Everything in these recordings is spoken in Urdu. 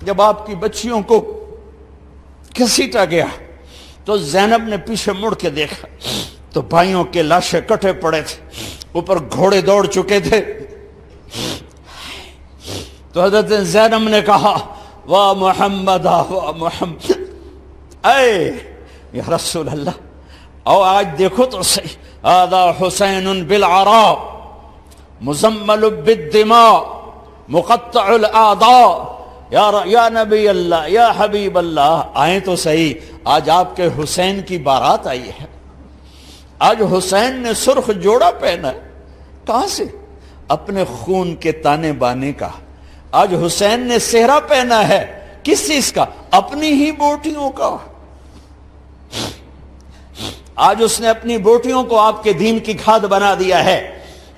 جب آپ کی بچیوں کو گھسیٹا گیا تو زینب نے پیچھے مڑ کے دیکھا تو بھائیوں کے لاشیں کٹے پڑے تھے، اوپر گھوڑے دوڑ چکے تھے۔ تو حضرت زینب نے کہا واہ محمد واہ محمد، اے یا رسول اللہ، او آج دیکھو تو صحیح، هذا حسین بالعراء مزمل بالدماء مقطع الاعضاء، یا نبی اللہ یا حبیب اللہ، آئیں تو صحیح، آج آپ کے حسین کی بارات آئی ہے، آج حسین نے سرخ جوڑا پہنا ہے، کہاں سے؟ اپنے خون کے تانے بانے کا۔ آج حسین نے صحرا پہنا ہے، کس چیز کا؟ اپنی ہی بوٹیوں کا۔ آج اس نے اپنی بوٹیوں کو آپ کے دین کی کھاد بنا دیا ہے،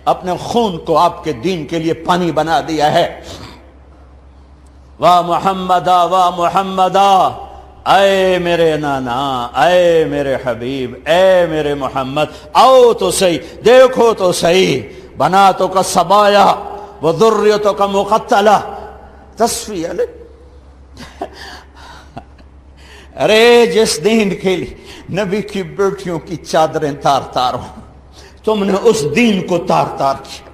اپنے خون کو آپ کے دین کے لیے پانی بنا دیا ہے۔ واہ محمدا واہ محمدا، اے میرے نانا، اے میرے حبیب، اے میرے محمد، آؤ تو صحیح، دیکھو تو صحیح، بناتوں کا سبایا و ذریتوں کا مقتلہ تصفیہ لے۔ ارے جس دین کے لیے نبی کی بیٹیوں کی چادریں تار تار ہوں، تم نے اس دین کو تار تار کیا۔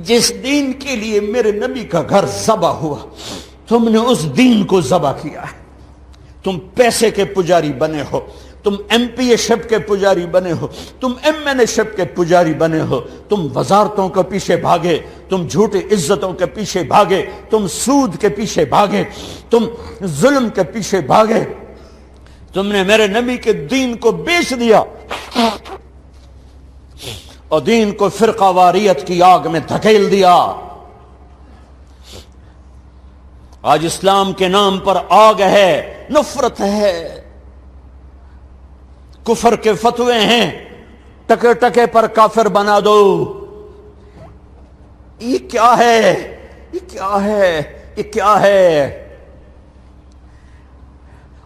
جس دین کے لیے میرے نبی کا گھر ذبح ہوا، تم نے اس دین کو ذبح کیا ہے۔ تم پیسے کے پجاری بنے ہو، تم ایم پی اے شپ کے پجاری بنے ہو، تم ایم این اے شپ کے پجاری بنے ہو، تم وزارتوں کے پیچھے بھاگے، تم جھوٹی عزتوں کے پیچھے بھاگے، تم سود کے پیچھے بھاگے، تم ظلم کے پیچھے بھاگے، تم نے میرے نبی کے دین کو بیچ دیا اور دین کو فرقہ واریت کی آگ میں دھکیل دیا۔ آج اسلام کے نام پر آگ ہے، نفرت ہے، کفر کے فتوے ہیں، ٹکے ٹکے پر کافر بنا دو۔ یہ کیا ہے؟ یہ کیا ہے؟ یہ کیا ہے؟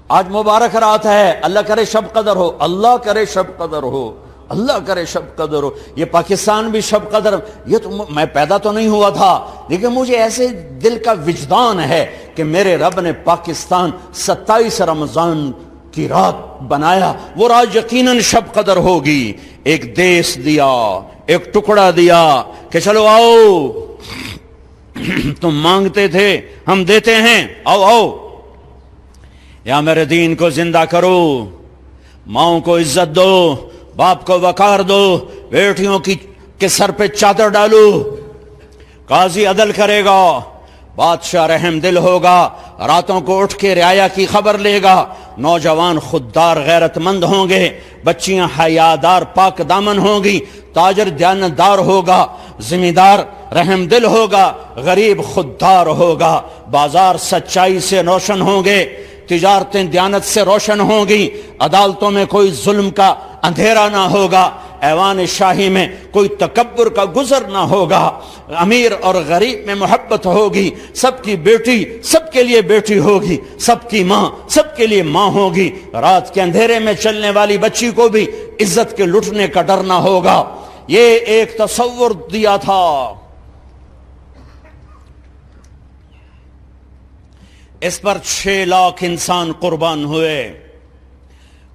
آج مبارک رات ہے، اللہ کرے شب قدر ہو، اللہ کرے شب قدر ہو، اللہ کرے شب قدر ہو۔ یہ پاکستان بھی شب قدر، یہ تو میں پیدا تو نہیں ہوا تھا، لیکن مجھے ایسے دل کا وجدان ہے کہ میرے رب نے پاکستان 27 رمضان کی رات بنایا، وہ رات یقیناً شب قدر ہوگی۔ ایک دیس دیا، ایک ٹکڑا دیا کہ چلو آؤ، تم مانگتے تھے ہم دیتے ہیں، آؤ آؤ، یا میرے دین کو زندہ کرو، ماؤں کو عزت دو، باپ کو وقار دو، بیٹیوں کے سر پہ چادر ڈالو، قاضی عدل کرے گا، بادشاہ رحم دل ہوگا، راتوں کو اٹھ کے رعایا کی خبر لے گا، نوجوان خوددار غیرت مند ہوں گے، بچیاں حیادار پاک دامن ہوں گی، تاجر دیانتدار ہوگا، زمیندار رحم دل ہوگا، غریب خوددار ہوگا، بازار سچائی سے روشن ہوں گے، تجارتیں دیانت سے روشن ہوں گی، عدالتوں میں کوئی ظلم کا اندھیرا نہ ہوگا، ایوان شاہی میں کوئی تکبر کا گزر نہ ہوگا، امیر اور غریب میں محبت ہوگی، سب کی بیٹی سب کے لیے بیٹی ہوگی، سب کی ماں سب کے لیے ماں ہوگی، رات کے اندھیرے میں چلنے والی بچی کو بھی عزت کے لٹنے کا ڈر نہ ہوگا۔ یہ ایک تصور دیا تھا۔ اس پر 6 لاکھ انسان قربان ہوئے،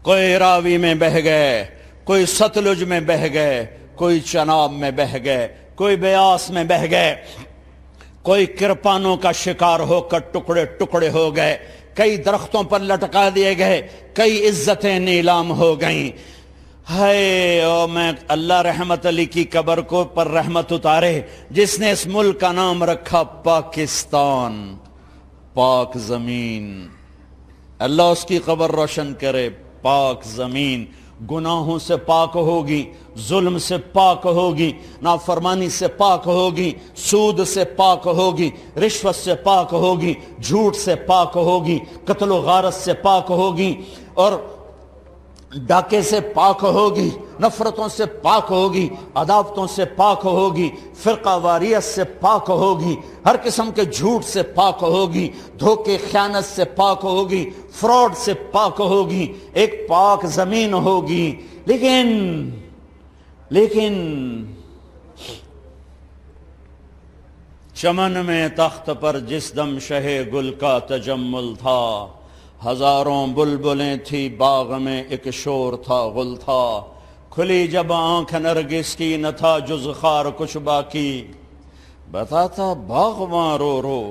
کوئی راوی میں بہہ گئے، کوئی ستلج میں بہہ گئے، کوئی چناب میں بہہ گئے، کوئی بیاس میں بہہ گئے، کوئی کرپانوں کا شکار ہو کر ٹکڑے ٹکڑے ہو گئے، کئی درختوں پر لٹکا دیے گئے، کئی عزتیں نیلام ہو گئیں۔ ہائے او میں اللہ رحمت علی کی قبر کو پر رحمت اتارے، جس نے اس ملک کا نام رکھا پاکستان، پاک زمین، اللہ اس کی قبر روشن کرے۔ پاک زمین گناہوں سے پاک ہوگی، ظلم سے پاک ہوگی، نافرمانی سے پاک ہوگی، سود سے پاک ہوگی، رشوت سے پاک ہوگی، جھوٹ سے پاک ہوگی، قتل و غارت سے پاک ہوگی، اور ڈاکے سے پاک ہوگی، نفرتوں سے پاک ہوگی، عداوتوں سے پاک ہوگی، فرقہ واریت سے پاک ہوگی، ہر قسم کے جھوٹ سے پاک ہوگی، دھوکے خیانت سے پاک ہوگی، فراڈ سے پاک ہوگی، ایک پاک زمین ہوگی۔ لیکن چمن میں تخت پر جس دم شہ گل کا تجمل تھا، ہزاروں بلبلیں تھی باغ میں ایک شور تھا غل تھا، کھلی جب آنکھ نرگس کی نہ تھا جز خار کچھ باقی، بتاتا باغباں رو رو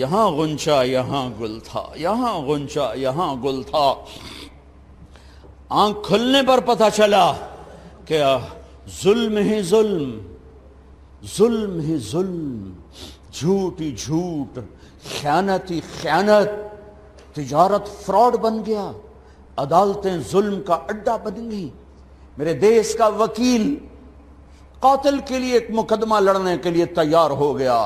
یہاں غنچہ یہاں گل تھا، یہاں غنچہ یہاں گل تھا۔ آنکھ کھلنے پر پتہ چلا کہ ظلم ہی ظلم، ظلم ہی ظلم، جھوٹ ہی جھوٹ، خیانت ہی خیانت، تجارت فراڈ بن گیا، عدالتیں ظلم کا اڈا بن گئی۔ میرے دیس کا وکیل قاتل کے لیے ایک مقدمہ لڑنے کے لیے تیار ہو گیا،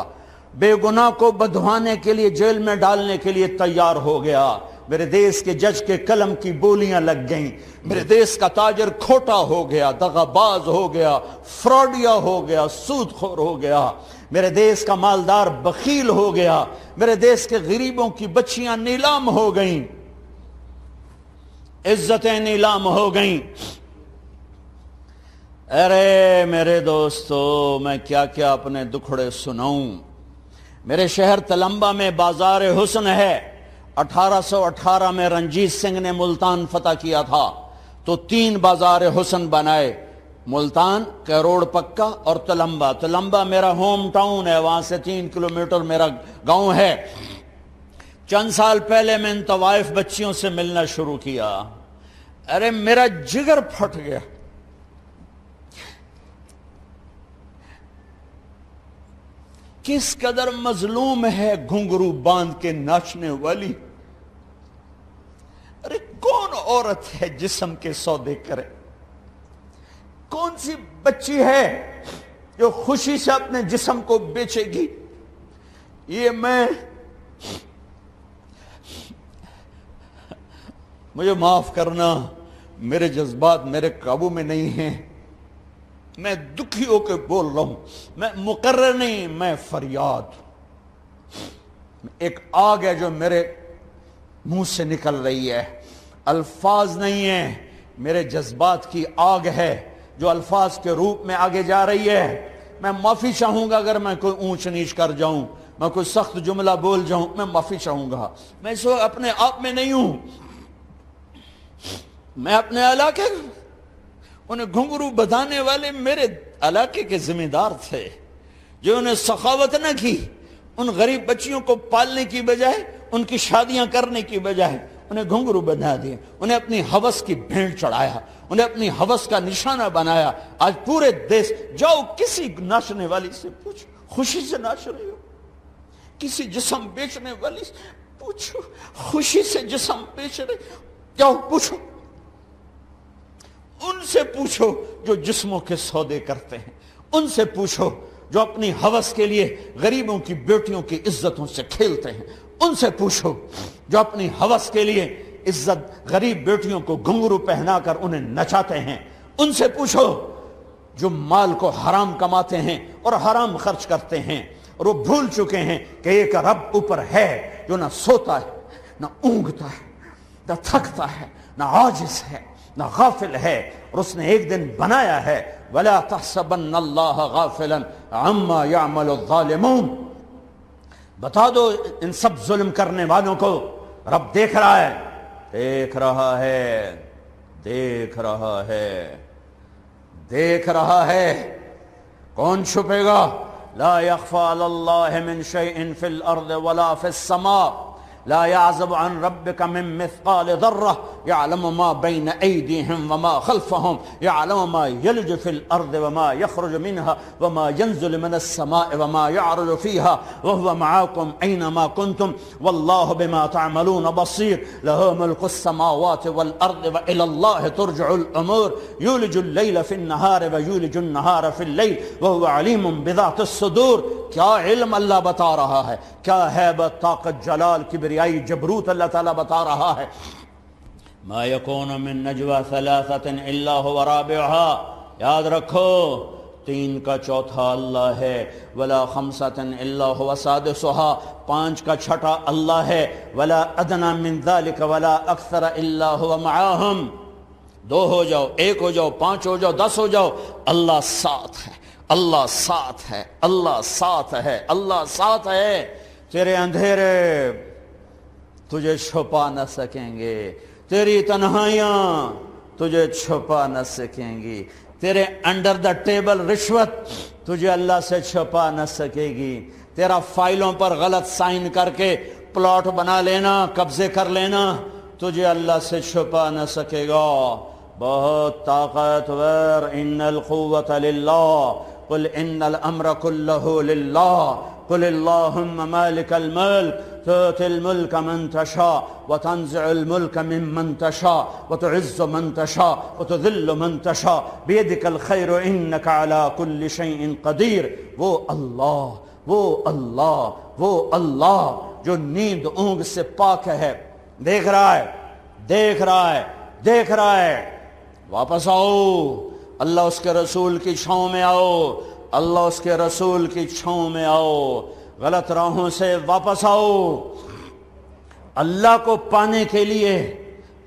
بے گناہ کو بدھوانے کے لیے جیل میں ڈالنے کے لیے تیار ہو گیا۔ میرے دیس کے جج کے قلم کی بولیاں لگ گئیں، میرے دیس کا تاجر کھوٹا ہو گیا، دغا باز ہو گیا، فراڈیا ہو گیا، سود خور ہو گیا، میرے دیس کا مالدار بخیل ہو گیا، میرے دیس کے غریبوں کی بچیاں نیلام ہو گئیں، عزتیں نیلام ہو گئیں۔ ارے میرے دوستو، میں کیا کیا اپنے دکھڑے سناؤں۔ میرے شہر تلمبا میں بازار حسن ہے۔ 1818 میں رنجیت سنگھ نے ملتان فتح کیا تھا تو 3 بازار حسن بنائے، ملتان، کیروڑ پکا اور تلمبا۔ تلمبا میرا ہوم ٹاؤن ہے، وہاں سے 3 کلومیٹر میرا گاؤں ہے۔ چند سال پہلے میں ان طوائف بچیوں سے ملنا شروع کیا، ارے میرا جگر پھٹ گیا۔ کس قدر مظلوم ہے گھنگرو باندھ کے ناچنے والی۔ ارے کون عورت ہے جسم کے سودے کرے؟ کون سی بچی ہے جو خوشی سے اپنے جسم کو بیچے گی؟ یہ مجھے معاف کرنا، میرے جذبات میرے قابو میں نہیں ہیں، میں دکھی ہو کے بول رہا ہوں، میں مقرر نہیں، میں فریاد۔ ایک آگ ہے جو میرے منہ سے نکل رہی ہے، الفاظ نہیں ہیں، میرے جذبات کی آگ ہے جو الفاظ کے روپ میں آگے جا رہی ہے۔ میں معافی چاہوں گا اگر میں کوئی اونچ نیچ کر جاؤں، میں کوئی سخت جملہ بول جاؤں، میں معافی چاہوں گا۔ میں اس وقت اپنے آپ میں نہیں ہوں، میں اپنے علاقے انہیں گھنگرو بدھانے والے میرے علاقے کے ذمہ دار تھے، جو انہیں سخاوت نہ کی، ان غریب بچیوں کو پالنے کی بجائے، ان کی شادیاں کرنے کی بجائے انہیں گھنگرو بندھا دیے، انہیں اپنی ہوس کی بھینٹ چڑھایا، انہیں اپنی ہوس کا نشانہ بنایا۔ آج پورے دیس جاؤ کسی ناچنے والی سے پوچھو، خوشی سے ناچ رہی ہو؟ کسی جسم بیچنے والی سے پوچھو، خوشی سے جسم بیچ رہے؟ جاؤ پوچھو، ان سے پوچھو جو جسموں کے سودے کرتے ہیں، ان سے پوچھو جو اپنی ہوس کے لیے غریبوں کی بیٹیوں کی عزتوں سے کھیلتے ہیں، ان سے پوچھو جو اپنی ہوس کے لیے عزت غریب بیٹیوں کو گھنگرو پہنا کر انہیں نچاتے ہیں، ان سے پوچھو جو مال کو حرام کماتے ہیں اور حرام خرچ کرتے ہیں، اور وہ بھول چکے ہیں کہ ایک رب اوپر ہے جو نہ سوتا ہے، نہ اونگتا ہے، نہ تھکتا ہے، نہ عاجز ہے، نہ غافل ہے، اور اس نے ایک دن بنایا ہے۔ وَلَا تَحْسَبَنَّ اللَّهَ غَافِلًا عَمَّا يَعْمَلُ الظَّالِمُونَ۔ بتا دو ان سب ظلم کرنے والوں کو رب دیکھ رہا ہے، دیکھ رہا ہے، دیکھ رہا ہے، دیکھ رہا ہے۔ کون چھپے گا؟ لا يخفى على الله من شيء في الأرض ولا في السماء، لا يعزب عن ربك من مثقال ذرة، يعلم ما بين أيديهم وما خلفهم، يعلم ما يلج في الأرض وما يخرج منها وما ينزل من السماء وما يعرج فيها، وهو معاكم أينما كنتم والله بما تعملون بصير، له ملك السماوات والأرض وإلى الله ترجع الأمور، يولج الليل في النهار ويولج النهار في الليل وهو عليم بذات الصدور۔ کیا علم اللہ بتا رہا ہے، کیا ہیبت، طاقت، جلال، کبریائی، جبروت اللہ تعالیٰ بتا رہا ہے۔ ما يكون من نجوى ثلاثة إلا هو رابعها، یاد رکھو 3 کا چوتھا اللہ ہے، ولا خمسة إلا هو سادسها، 5 کا چھٹا اللہ ہے، ولا أدنى من ذلك ولا أكثر إلا هو معاهم، 2 ہو جاؤ، 1 ہو جاؤ، 5 ہو جاؤ، 10 ہو جاؤ، اللہ ساتھ ہے، اللہ ساتھ ہے، اللہ ساتھ ہے، اللہ ساتھ ہے۔ تیرے اندھیرے تجھے چھپا نہ سکیں گے، تیری تنہائیاں تجھے چھپا نہ سکیں گی، تیرے انڈر دا ٹیبل رشوت تجھے اللہ سے چھپا نہ سکے گی، تیرا فائلوں پر غلط سائن کر کے پلاٹ بنا لینا، قبضے کر لینا تجھے اللہ سے چھپا نہ سکے گا۔ بہت طاقتور، ان القوة للہ، قل ان الامر كله للہ، قل اللہم مالک الملک تؤتی الملک من تشاء وتنزع الملک ممن تشاء وتعز من تشاء وتذل من تشاء بیدک الخیر انک علی کل شیء قدیر۔ وہ اللہ، وہ اللہ، وہ اللہ جو نیند اونگ سے پاک ہے، دیکھ رہا ہے، دیکھ رہا ہے، دیکھ رہا ہے۔ واپس آؤ، اللہ اس کے رسول کی چھاؤں میں آؤ، اللہ اس کے رسول کی چھاؤں میں آؤ، غلط راہوں سے واپس آؤ۔ اللہ کو پانے کے لیے،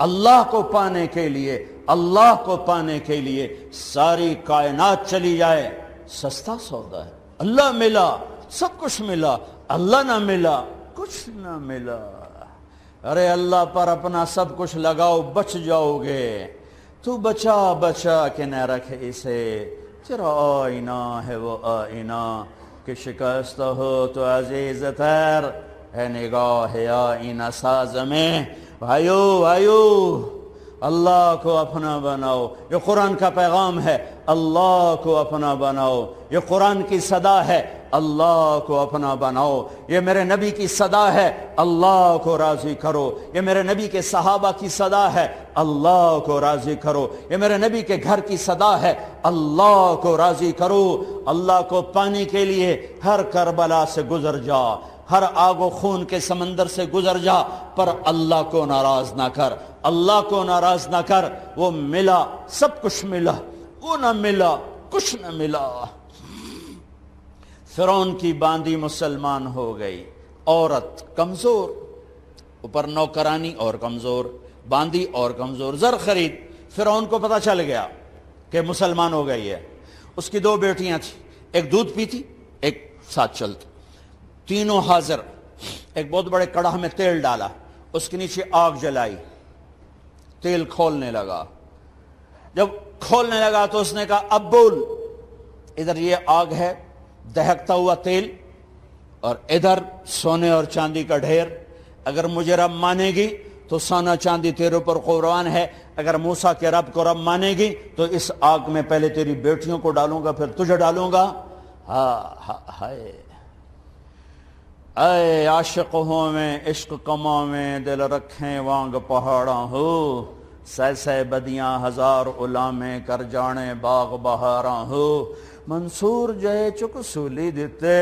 اللہ کو پانے کے لیے، اللہ کو پانے کے لیے ساری کائنات چلی جائے، سستا سودا ہے۔ اللہ ملا، سب کچھ ملا، اللہ نہ ملا، کچھ نہ ملا۔ ارے اللہ پر اپنا سب کچھ لگاؤ، بچ جاؤ گے۔ تو بچا بچا کے نہ رکھ اسے، تیرا آئینہ ہے وہ آئینہ کہ شکست ہو تو عزیز تر ہے نگاہ آئینہ ساز میں۔ بھائیو بھائیو، اللہ کو اپنا بناؤ، یہ قرآن کا پیغام ہے، اللہ کو اپنا بناؤ، یہ قرآن کی صدا ہے، اللہ کو اپنا بناؤ، یہ میرے نبی کی صدا ہے، اللہ کو راضی کرو، یہ میرے نبی کے صحابہ کی صدا ہے، اللہ کو راضی کرو، یہ میرے نبی کے گھر کی صدا ہے، اللہ کو راضی کرو۔ اللہ کو پانے کے لیے ہر کربلا سے گزر جا، ہر آگ و خون کے سمندر سے گزر جا، پر اللہ کو ناراض نہ کر، اللہ کو ناراض نہ کر۔ وہ ملا، سب کچھ ملا، وہ نہ ملا، کچھ نہ ملا۔ فرعون کی باندی مسلمان ہو گئی، عورت کمزور، اوپر نوکرانی اور کمزور، باندی اور کمزور، زر خرید۔ فرعون کو پتہ چل گیا کہ مسلمان ہو گئی ہے۔ اس کی دو بیٹیاں تھیں، ایک دودھ پیتی، ایک ساتھ چلتی، تینوں حاضر۔ ایک بہت بڑے کڑاہ میں تیل ڈالا، اس کے نیچے آگ جلائی، تیل کھولنے لگا۔ جب کھولنے لگا تو اس نے کہا اب بول، ادھر یہ آگ ہے، دہکتا ہوا تیل، اور ادھر سونے اور چاندی کا ڈھیر۔ اگر مجھے رب مانے گی تو سونا چاندی تیرے اوپر قربان ہے، اگر موسیٰ کے رب کو رب مانے گی تو اس آگ میں پہلے تیری بیٹیوں کو ڈالوں گا، پھر تجھے ڈالوں گا۔ ہائے اے عاشق ہوں میں، عشق کماں میں، دل رکھیں وانگ پہاڑاں ہو، سہ سہ بدیاں ہزار علامیں کر جانے باغ بہاراں ہو، منصور جے چک سولی دیتے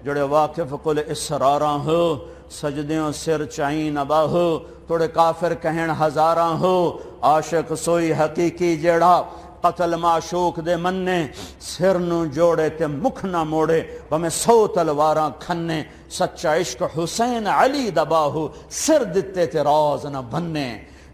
جڑے واقف کل اسراراں ہو، سجدیوں سر چائیں نبا ہو، توڑے کافر کہن ہزاراں ہو، عاشق سوئی حقیقی جیڑا قتل معشوق دے مننے، سر نو جوڑے تے مکھ نہ موڑے، بمیں 100 تلواراں کھنے، سچا عشق حسین علی دباہو، سر دتے تے راز نہ بننے۔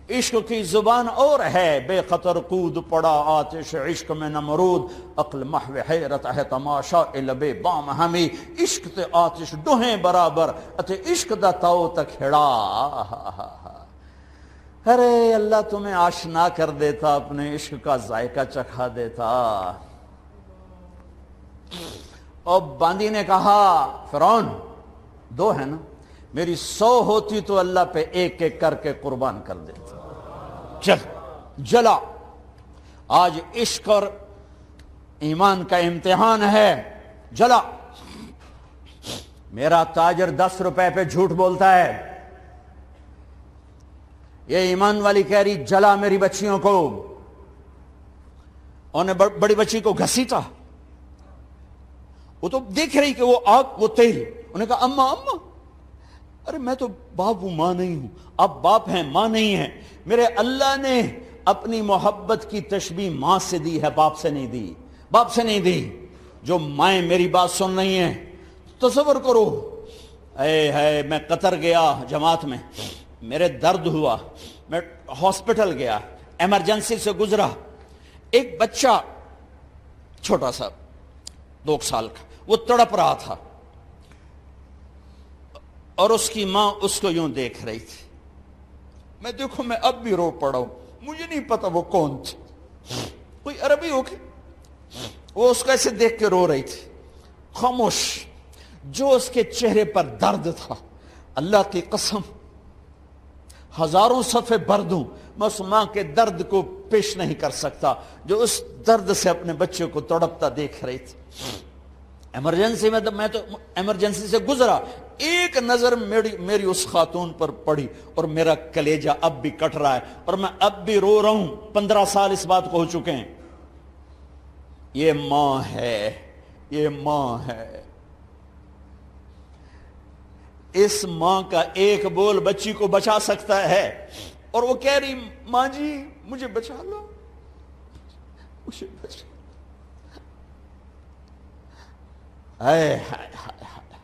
عشق کی زبان اور ہے، بے خطر کود پڑا آتش عشق میں نمرود، عقل محو حیرت ہے تماشا لبے بام ہمی، عشق تے آتش دوہیں برابر، اتے عشق دا تاؤ تک ہڑا۔ ارے اللہ تمہیں آشنا کر دیتا، اپنے عشق کا ذائقہ چکھا دیتا۔ اور باندی نے کہا فرعون 2 ہے نا، میری 100 ہوتی تو اللہ پہ ایک ایک کر کے قربان کر دیتا۔ چل جلا، آج عشق اور ایمان کا امتحان ہے، جلا۔ میرا تاجر 10 روپے پہ جھوٹ بولتا ہے، یہ ایمان والی کہہ رہی جلا میری بچیوں کو۔ انہیں بڑی بچی کو گھسیٹا، وہ تو دیکھ رہی کہ وہ آگ وہ تیل، انہیں کہا اماں اماں، ارے میں تو باپ ہوں ماں نہیں ہوں، آپ باپ ہیں ماں نہیں ہیں، میرے اللہ نے اپنی محبت کی تشبیہ ماں سے دی ہے، باپ سے نہیں دی، باپ سے نہیں دی۔ جو مائیں میری بات سن رہی ہیں، تصور کرو، اے ہے میں قطر گیا جماعت میں، میرے درد ہوا، میں ہاسپٹل گیا، ایمرجنسی سے گزرا، ایک بچہ چھوٹا سا 2 سال کا، وہ تڑپ رہا تھا اور اس کی ماں اس کو یوں دیکھ رہی تھی. میں دیکھو میں اب بھی رو پڑا ہوں، مجھے نہیں پتا وہ کون تھی، کوئی عربی ہوگی. وہ اس کو ایسے دیکھ کے رو رہی تھی، خاموش. جو اس کے چہرے پر درد تھا، اللہ کی قسم ہزاروں صفحے بھر دوں میں اس ماں کے درد کو پیش نہیں کر سکتا جو اس درد سے اپنے بچے کو تڑپتا دیکھ رہی تھی. ایمرجنسی میں میں تو ایمرجنسی سے گزرا، ایک نظر میری اس خاتون پر پڑی اور میرا کلیجہ اب بھی کٹ رہا ہے اور میں اب بھی رو رہا ہوں. 15 سال اس بات کو ہو چکے ہیں. یہ ماں ہے، یہ ماں ہے. اس ماں کا ایک بول بچی کو بچا سکتا ہے. اور وہ کہہ رہی ماں جی مجھے بچا لو، مجھے بچا. ہائے ہائے ہائے ہائے.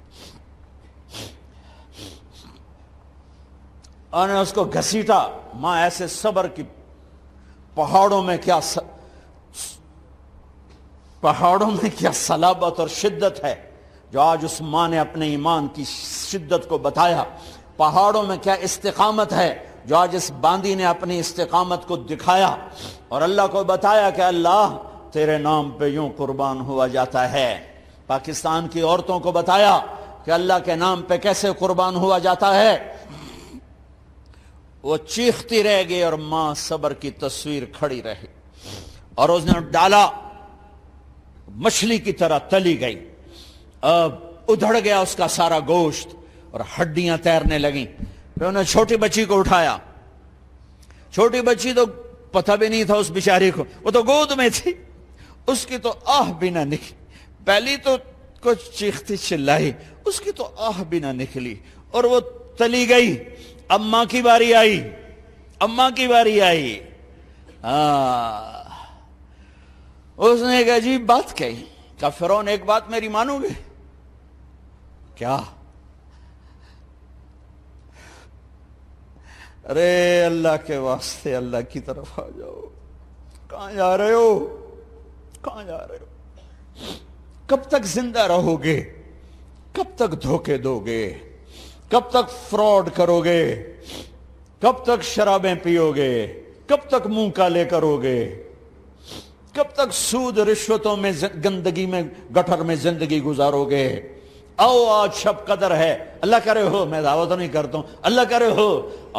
اور نے اس کو گھسیٹا. ماں ایسے صبر کی پہاڑوں میں کیا صلابت اور شدت ہے جو آج اس ماں نے اپنے ایمان کی شدت کو بتایا. پہاڑوں میں کیا استقامت ہے جو آج اس باندی نے اپنی استقامت کو دکھایا اور اللہ کو بتایا کہ اللہ تیرے نام پہ یوں قربان ہوا جاتا ہے. پاکستان کی عورتوں کو بتایا کہ اللہ کے نام پہ کیسے قربان ہوا جاتا ہے. وہ چیختی رہ گئی اور ماں صبر کی تصویر کھڑی رہی اور اس نے ڈالا، مچھلی کی طرح تلی گئی. اب ادھڑ گیا اس کا سارا گوشت اور ہڈیاں تیرنے لگیں. پھر انہوں نے چھوٹی بچی کو اٹھایا. چھوٹی بچی تو پتہ بھی نہیں تھا اس بیچاری کو، وہ تو گود میں تھی. اس کی تو آہ بھی نہ نکلی. پہلی تو کچھ چیختی چلائی، اس کی تو آہ بھی نہ نکلی اور وہ تلی گئی. اب ماں کی باری آئی، اماں کی باری آئی. اس نے ایک عجیب بات کہی. کہا فرعون ایک بات میری مانو گے؟ کیا؟ ارے اللہ کے واسطے اللہ کی طرف آ جاؤ. کہاں جا رہے ہو؟ کہاں جا رہے ہو؟ کب تک زندہ رہو گے؟ کب تک دھوکے دو گے؟ کب تک فراڈ کرو گے؟ کب تک شرابیں پیو گے؟ کب تک منہ کالے کرو گے؟ کب تک سود رشوتوں میں گندگی میں گٹر میں زندگی گزارو گے؟ آؤ آج شب قدر ہے، اللہ کرے ہو، میں دعوت نہیں کرتا ہوں، اللہ کرے ہو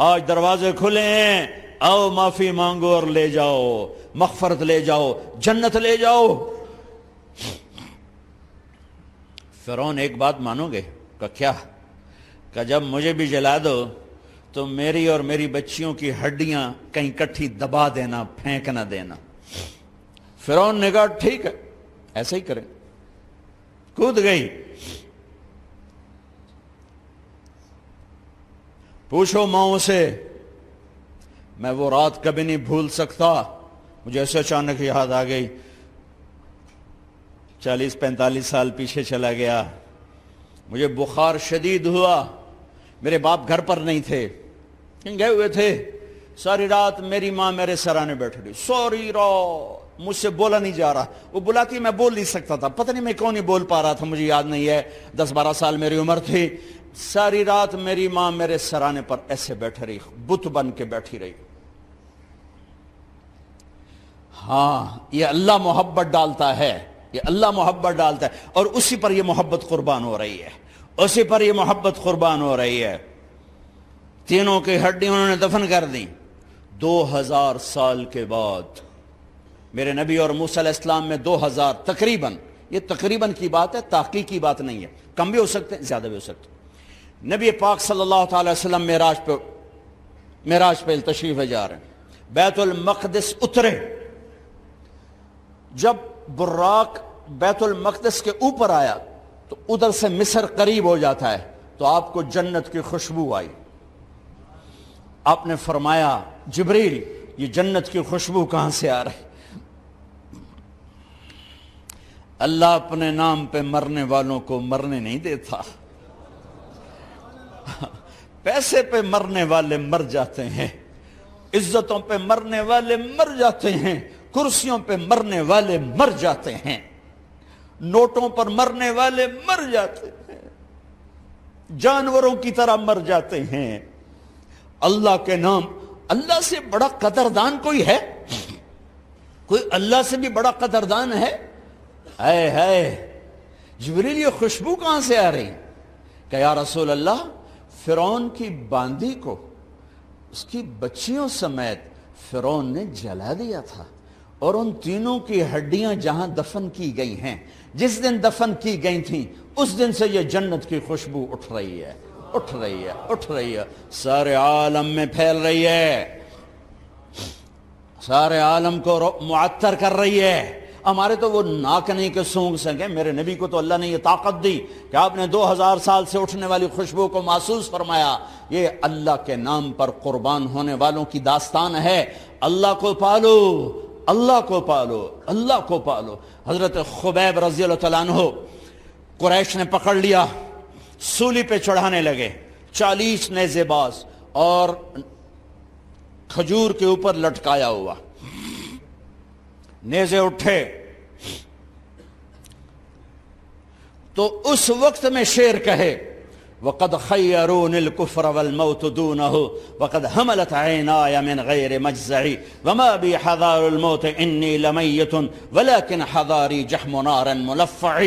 آج دروازے کھلے ہیں، آؤ معافی مانگو اور لے جاؤ، مغفرت لے جاؤ، جنت لے جاؤ. فرعون ایک بات مانو گے؟ کہ کیا؟ کہ جب مجھے بھی جلا دو تو میری اور میری بچیوں کی ہڈیاں کہیں کٹھی دبا دینا، پھینک نہ دینا. فرعون نے کہا ٹھیک ہے ایسے ہی کریں. کود گئی. پوچھو ماؤں سے. میں وہ رات کبھی نہیں بھول سکتا. مجھے ایسے اچانک یاد آ گئی، 40-45 سال پیچھے چلا گیا. مجھے بخار شدید ہوا. میرے باپ گھر پر نہیں تھے، کہیں گئے ہوئے تھے. ساری رات میری ماں میرے سرانے بیٹھ رہی، سوری رات مجھ سے بولا نہیں جا رہا. وہ بلاتی میں بول نہیں سکتا تھا، پتہ نہیں میں کیوں نہیں بول پا رہا تھا، مجھے یاد نہیں ہے. 10-12 سال میری عمر تھی. ساری رات میری ماں میرے سرانے پر ایسے بیٹھ رہی، بت بن کے بیٹھی رہی. ہاں یہ اللہ محبت ڈالتا ہے، یہ اللہ محبت ڈالتا ہے اور اسی پر یہ محبت قربان ہو رہی ہے، اسی پر یہ محبت قربان ہو رہی ہے. تینوں کی ہڈی انہوں نے دفن کر دی. 2000 سال کے بعد میرے نبی اور موسیٰ علیہ السلام میں 2000 تقریباً، یہ تقریباً کی بات ہے، تحقیق کی بات نہیں ہے، کم بھی ہو سکتے ہیں زیادہ بھی ہو سکتے ہیں. نبی پاک صلی اللہ تعالی وسلم معراج پہ تشریف جا رہے ہیں. بیت المقدس اترے. جب براق بیت المقدس کے اوپر آیا تو ادھر سے مصر قریب ہو جاتا ہے تو آپ کو جنت کی خوشبو آئی. آپ نے فرمایا جبریل یہ جنت کی خوشبو کہاں سے آ رہی؟ اللہ اپنے نام پہ مرنے والوں کو مرنے نہیں دیتا. پیسے پہ مرنے والے مر جاتے ہیں، عزتوں پہ مرنے والے مر جاتے ہیں، کرسیوں پہ مرنے والے مر جاتے ہیں. نوٹوں پر مرنے والے مر جاتے ہیں، جانوروں کی طرح مر جاتے ہیں۔ اللہ کے نام، اللہ سے بڑا قدردان کوئی ہے؟ کوئی اللہ سے بھی بڑا قدردان ہے؟ اے ہے جبریل، یہ خوشبو کہاں سے آ رہی؟ کہ یا رسول اللہ، فرعون کی باندی کو اس کی بچیوں سمیت فرعون نے جلا دیا تھا، اور ان تینوں کی ہڈیاں جہاں دفن کی گئی ہیں، جس دن دفن کی گئی تھیں اس دن سے یہ جنت کی خوشبو اٹھ رہی ہے، اٹھ رہی ہے، اٹھ رہی ہے، سارے عالم میں پھیل رہی ہے، سارے عالم کو معطر کر رہی ہے۔ ہمارے تو وہ ناک نہیں کہ سونگ سکیں، میرے نبی کو تو اللہ نے یہ طاقت دی کہ آپ نے 2000 سال سے اٹھنے والی خوشبو کو محسوس فرمایا۔ یہ اللہ کے نام پر قربان ہونے والوں کی داستان ہے۔ اللہ کو پالو، اللہ کو پالو، اللہ کو پالو۔ حضرت خبیب رضی اللہ تعالیٰ عنہ قریش نے پکڑ لیا، سولی پہ چڑھانے لگے، 40 نیزے باز اور کھجور کے اوپر لٹکایا ہوا۔ نیزے اٹھے تو اس وقت میں شعر کہے، وَقَدْ خَيَّرُونِ الْكُفْرَ وَالْمَوْتُ دُونَهُ وَقَدْ حَمَلَتْ عَيْنَايَ مِنْ غَيْرِ مَجْزَعِ وَمَا بِي حَذَارُ الْمَوْتِ إِنِّي لَمَيِّتٌ وَلَكِنْ حَذَارِي جَحْمُ نَارٍ مُلَفَّعِ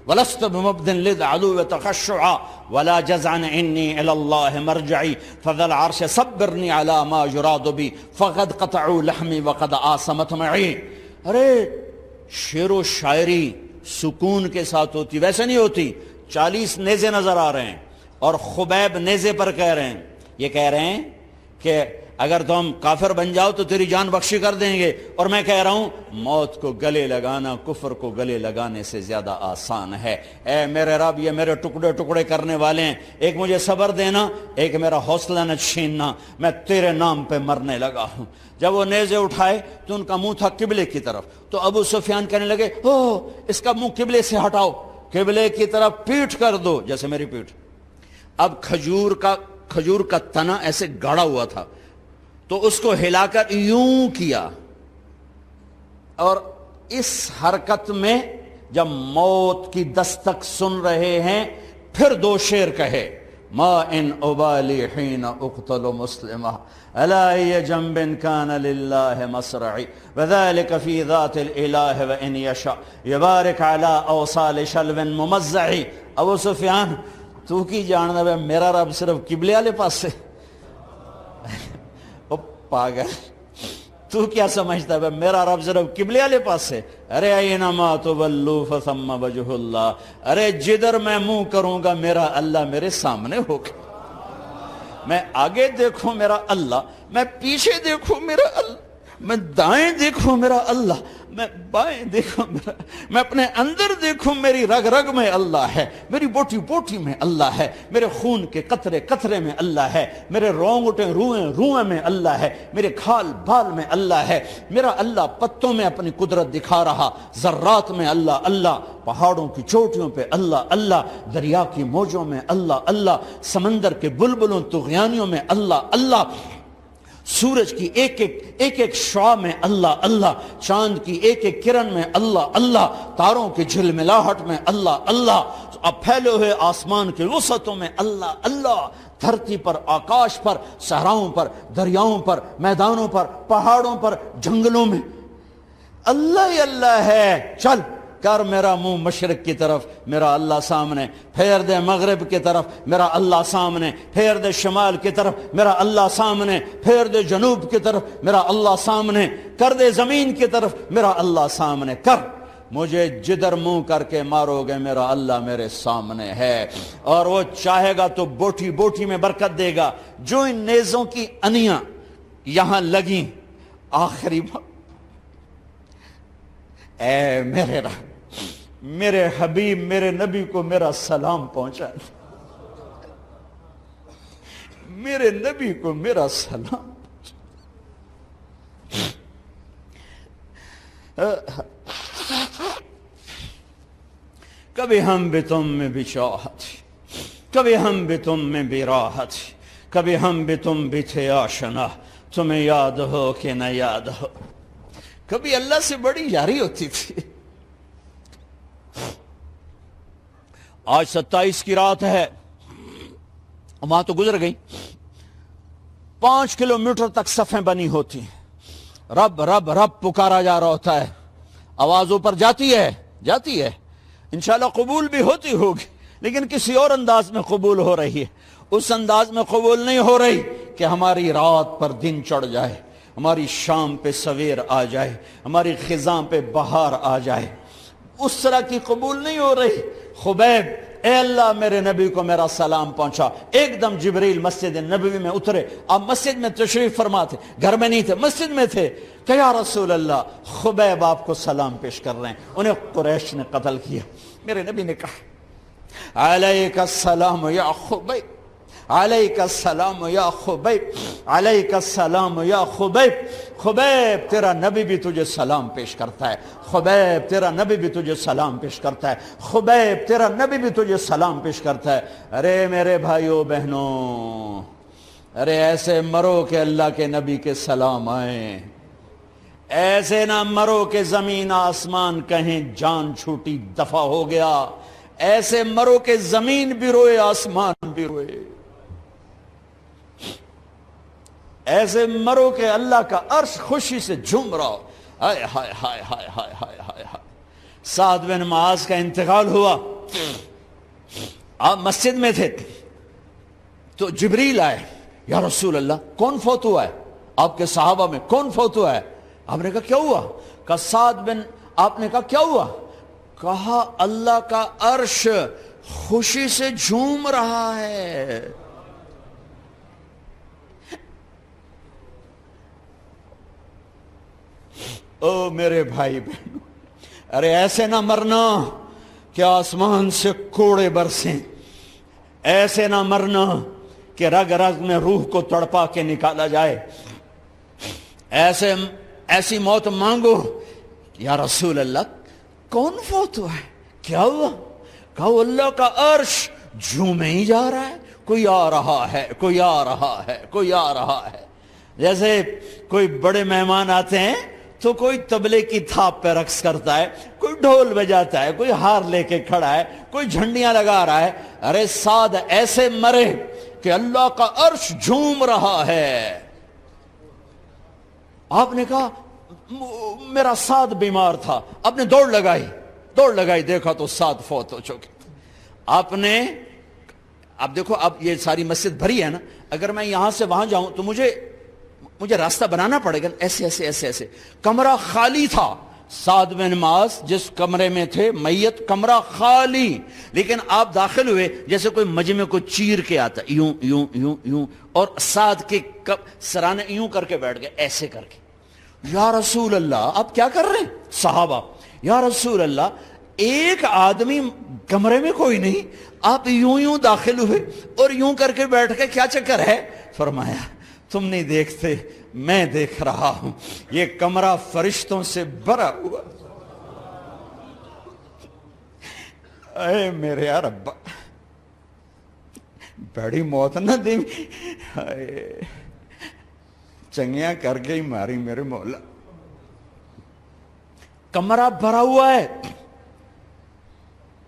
وَلَسْتُ بِمُبْدٍ لِلْعَدُوِّ تَخَشُّعًا وَلَا جَزْعًا إِنِّي إِلَى اللَّهِ مَرْجَعِي فَذَا الْعَرْشِ صَبِّرْنِي عَلَى مَا يُرَادُ بِي فَقَدْ قَطَعُوا لَحْمِي وَقَدْ آسَمَتْ مَعِي۔ ارے شعر و شاعری سکون کے ساتھ ہوتی، ویسے نہیں ہوتی۔ 40 نیزے نظر آ رہے ہیں اور خبیب نیزے پر کہہ رہے ہیں، یہ کہہ رہے ہیں کہ اگر تم کافر بن جاؤ تو تیری جان بخشی کر دیں گے، اور میں کہہ رہا ہوں موت کو گلے لگانا کفر کو گلے لگانے سے زیادہ آسان ہے۔ اے میرے رب، یہ میرے ٹکڑے ٹکڑے کرنے والے ہیں، ایک مجھے صبر دینا، ایک میرا حوصلہ نہ چھیننا، میں تیرے نام پہ مرنے لگا ہوں۔ جب وہ نیزے اٹھائے تو ان کا منہ تھا قبلے کی طرف، تو ابو سفیان کہنے لگے، اس کا منہ قبلے سے ہٹاؤ، قبلے کی طرف پیٹھ کر دو، جیسے میری پیٹھ۔ اب کھجور کا تنا ایسے گاڑا ہوا تھا، تو اس کو ہلا کر یوں کیا، اور اس حرکت میں جب موت کی دستک سن رہے ہیں پھر 2 شعر کہے، ما ان ابالی حین اقتل مسلمہ الا ای جنب کان للہ مصرعی وذلک فی ذات الالہ وان یشاء یبارک علی اوصال شلو ممزعی۔ ابو سفیان تو کی جاننا ہے میرا رب صرف قبلے والے پاس سے؟ پاگل، تو کیا سمجھتا ہے میرا رب صرف قبلے والے پاس سے؟ ارے اینما تولوا فثم وجہ اللہ، ارے جدھر میں منہ کروں گا میرا اللہ میرے سامنے ہوگا۔ میں آگے دیکھوں میرا اللہ، میں پیچھے دیکھوں میرا اللہ، میں دائیں دیکھوں میرا اللہ، میں بائیں دیکھوں میرا، میں اپنے اندر دیکھوں میری رگ رگ میں اللہ ہے، میری بوٹی بوٹی میں اللہ ہے، میرے خون کے قطرے قطرے میں اللہ ہے، میرے رونگٹیں روئیں روئیں میں اللہ ہے، میرے کھال بال میں اللہ ہے، میرا اللہ پتوں میں اپنی قدرت دکھا رہا، ذرات میں اللہ اللہ، پہاڑوں کی چوٹیوں پہ اللہ اللہ، دریا کی موجوں میں اللہ اللہ، سمندر کے بلبلوں طغیانیوں میں اللہ اللہ، سورج کی ایک ایک شعاع میں اللہ اللہ، چاند کی ایک ایک کرن میں اللہ اللہ، تاروں کی جھلملاہٹ میں اللہ اللہ، اب پھیلے ہوئے آسمان کے وسعتوں میں اللہ اللہ، دھرتی پر، آکاش پر، صحراؤں پر، دریاؤں پر، میدانوں پر، پہاڑوں پر، جنگلوں میں اللہ ہی اللہ ہے۔ چل کر میرا منہ مشرق کی طرف، میرا اللہ سامنے، پھیر دے مغرب کی طرف، میرا اللہ سامنے، پھیر دے شمال کی طرف، میرا اللہ سامنے، پھیر دے جنوب کی طرف، میرا اللہ سامنے، کر دے زمین کی طرف، میرا اللہ سامنے کر، مجھے جدھر منہ کر کے مارو گے میرا اللہ میرے سامنے ہے، اور وہ چاہے گا تو بوٹی بوٹی میں برکت دے گا۔ جو ان نیزوں کی انیاں یہاں لگیں، آخری اے میرے رب، میرے حبیب میرے نبی کو میرا سلام پہنچا دے، میرے نبی کو میرا سلام کبھی ہم بھی تم میں بھی چاہت، کبھی ہم بھی تم میں بھی راحت، کبھی ہم بھی تم بھی تھے آشنا، تمہیں یاد ہو کہ نہ یاد ہو۔ کبھی اللہ سے بڑی یاری ہوتی تھی، آج 27 کی رات ہے، وہاں تو گزر گئی، 5 کلومیٹر تک صفیں بنی ہوتی ہیں، رب رب رب پکارا جا رہا ہوتا ہے، آواز اوپر جاتی ہے، انشاءاللہ قبول بھی ہوتی ہوگی، لیکن کسی اور انداز میں قبول ہو رہی ہے، اس انداز میں قبول نہیں ہو رہی کہ ہماری رات پر دن چڑھ جائے، ہماری شام پہ سویر آ جائے، ہماری خزاں پہ بہار آ جائے، اس طرح کی قبول نہیں ہو رہی۔ خبیب، اے اللہ میرے نبی کو میرا سلام پہنچا۔ ایک دم جبریل مسجد نبوی میں اترے، آپ مسجد میں تشریف فرما تھے، گھر میں نہیں تھے، مسجد میں تھے، کہ یا رسول اللہ خبیب آپ کو سلام پیش کر رہے ہیں، انہیں قریش نے قتل کیا۔ میرے نبی نے کہا علیک السلام یا خبیب، علیک السلام یا خبیب، علیک السلام یا خبیب، خبیب تیرا نبی بھی تجھے سلام پیش کرتا ہے، خبیب تیرا نبی بھی تجھے سلام پیش کرتا ہے، خبیب تیرا نبی بھی تجھے سلام پیش کرتا ہے۔ ارے میرے بھائیو بہنوں، ارے ایسے مرو کہ اللہ کے نبی کے سلام آئیں، ایسے نہ مرو کہ زمین آسمان کہیں جان چھوٹی دفع ہو گیا، ایسے مرو کہ زمین بھی روئے آسمان بھی روئے، ایسے مرو کہ اللہ کا عرش خوشی سے جھوم رہا ہو۔ ہائے ہائے ہائے ہائے ہائے ہائے ہائے ہائے۔ سعد بن معاذ کا انتقال ہوا، آپ مسجد میں تھے تو جبریل آئے، یا رسول اللہ کون فوت ہوا ہے؟ آپ کے صحابہ میں کون فوت ہوا ہے؟ آپ نے کہا کیا ہوا؟ کہا سعد بن، آپ نے کہا کیا ہوا؟ کہا اللہ کا عرش خوشی سے جھوم رہا ہے۔ او میرے بھائی بہنوں، ارے ایسے نہ مرنا کہ آسمان سے کوڑے برسیں، ایسے نہ مرنا کہ رگ رگ میں روح کو تڑپا کے نکالا جائے، ایسی موت مانگو۔ یا رسول اللہ کون فوت ہوا ہے؟ کیا ہوا؟ کہا اللہ کا عرش جھومے ہی جا رہا ہے، کوئی آ رہا ہے، کوئی آ رہا ہے، کوئی آ رہا ہے۔ جیسے کوئی بڑے مہمان آتے ہیں تو کوئی طبلے کی تھاپ پہ رقص کرتا ہے، کوئی ڈھول بجاتا ہے، کوئی ہار لے کے کھڑا ہے، کوئی جھنڈیاں لگا رہا ہے۔ ارے سعد ایسے مرے کہ اللہ کا عرش جھوم رہا ہے۔ آپ نے کہا میرا سعد بیمار تھا، آپ نے دوڑ لگائی، دیکھا تو سعد فوت ہو چکے۔ آپ نے، اب دیکھو اب یہ ساری مسجد بھری ہے نا، اگر میں یہاں سے وہاں جاؤں تو مجھے راستہ بنانا پڑے گا، ایسے ایسے ایسے ایسے۔ کمرہ خالی تھا، سعد بن معاذ جس کمرے میں تھے میت، کمرہ خالی، لیکن آپ داخل ہوئے جیسے کوئی مجمع کو چیر کے آتا، یوں یوں یوں یوں، اور سعد کے سرانے یوں کر کے بیٹھ گئے، ایسے کر کے۔ یا رسول اللہ آپ کیا کر رہے ہیں؟ صحابہ، یا رسول اللہ ایک آدمی کمرے میں کوئی نہیں، آپ یوں یوں داخل ہوئے اور یوں کر کے بیٹھ کے، کیا چکر ہے؟ فرمایا تم نہیں دیکھتے، میں دیکھ رہا ہوں، یہ کمرہ فرشتوں سے بھرا ہوا۔ اے میرے رب، بڑی موت نہ دی، چنگیاں کر کے ہی ماری میرے مولا۔ کمرہ بھرا ہوا ہے،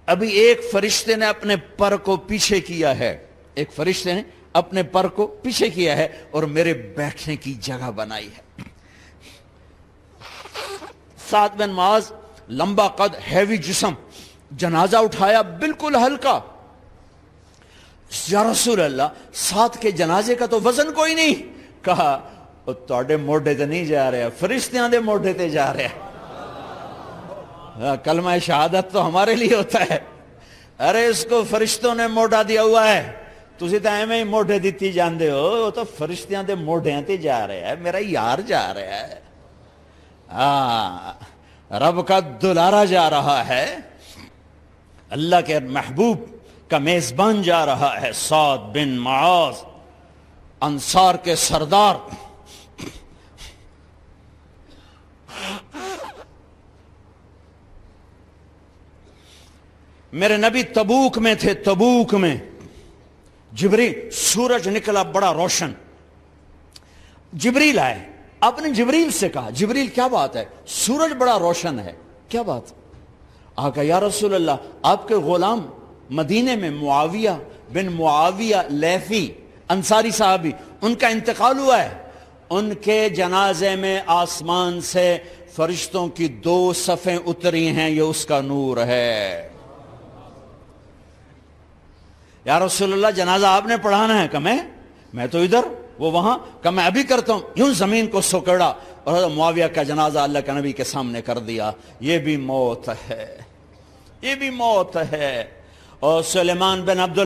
ابھی ایک فرشتے نے اپنے پر کو پیچھے کیا ہے، ایک فرشتے نے اپنے پر کو پیچھے کیا ہے اور میرے بیٹھنے کی جگہ بنائی ہے۔ سعد بن معاذ لمبا قد، ہیوی جسم، جنازہ اٹھایا بالکل ہلکا۔ یا رسول اللہ سعد کے جنازے کا تو وزن کوئی نہیں۔ کہا تواڈے موڈے تے نہیں جا رہا، فرشتیاں دے موڈے تے جا رہا۔ کلمہ شہادت تو ہمارے لیے ہوتا ہے، ارے اس کو فرشتوں نے موڈا دیا ہوا ہے، تسی تو ایویں ہی موڈے دیتی جاندے ہو، وہ تو فرشتیاں دے موڈیاں تے جا رہا ہے، میرا یار جا رہا ہے، رب کا دلارا جا رہا ہے، اللہ کے محبوب کا میزبان جا رہا ہے۔ سعد بن معاذ انصار کے سردار، میرے نبی تبوک میں تھے، تبوک میں جبریل، سورج نکلا بڑا روشن، جبریل آئے، آپ نے جبریل سے کہا جبریل کیا بات ہے، سورج بڑا روشن ہے، کیا بات؟ آقا یا رسول اللہ آپ کے غلام مدینے میں معاویہ بن معاویہ لیثی انصاری صحابی، ان کا انتقال ہوا ہے، ان کے جنازے میں آسمان سے فرشتوں کی 2 صفیں اتری ہیں، یہ اس کا نور ہے۔ یا رسول اللہ جنازہ آپ نے پڑھانا ہے کہ میں تو ادھر وہ وہاں، کہ میں ابھی کرتا ہوں، یوں زمین کو سکڑا اور حضرت معاویہ کا جنازہ اللہ کے نبی کے سامنے کر دیا۔ یہ بھی موت ہے، یہ بھی موت ہے۔ اور سلیمان بن عبد